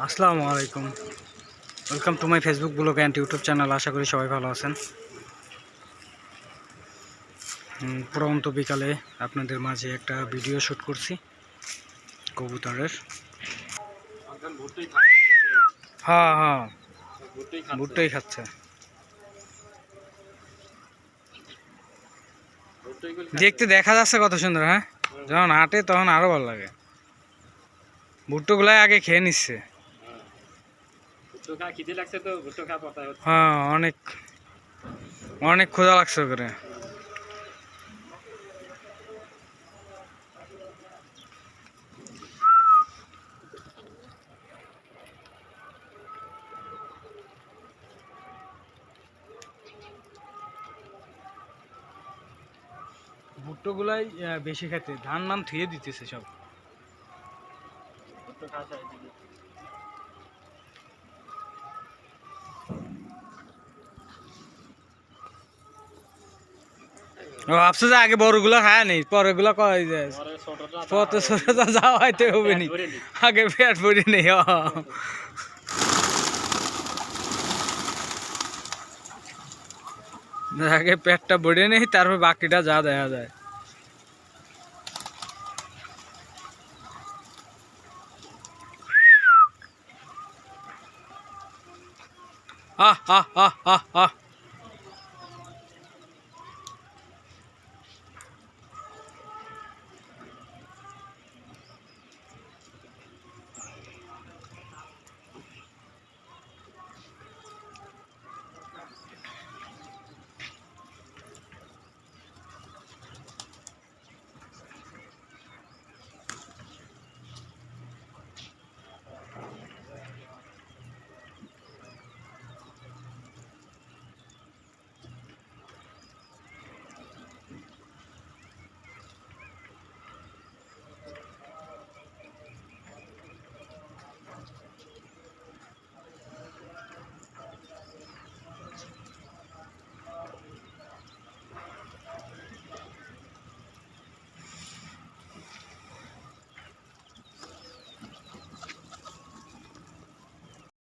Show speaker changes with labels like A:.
A: আসসালামু আলাইকুম, welcome to my Facebook blog and YouTube channel. আশা করি সবাই ভালো আছেন। পরন্ত বিকালে আপনাদের মাঝে একটা ভিডিও শ্যুট করছি কবুতরের। হ্যাঁ হ্যাঁ, ভুট্টাই খাচ্ছে। দেখতে দেখা যাচ্ছে কত সুন্দর। হ্যাঁ, যখন হাঁটে তখন আরো ভালো লাগে। ভুট্টোগুলাই আগে খেয়ে নিচ্ছে। হ্যাঁ, অনেক অনেক ক্ষুধা লাগছে করে। ভুট্টোগুলাই বেশি খেতে, ধান মান থুয়ে দিতেছে সব। ও ভাবছো যে আগে বড়গুলো খায় নেই, পরেগুলো কয় যায় পথে ছোটটা যাওয়া হয়তো হবে নি, আগে পেট ভরি নেই। আগে পেটটা ভরে নেই, তারপর বাকিটা যা দেখা যায়। আহ আহ আহ আহ আহ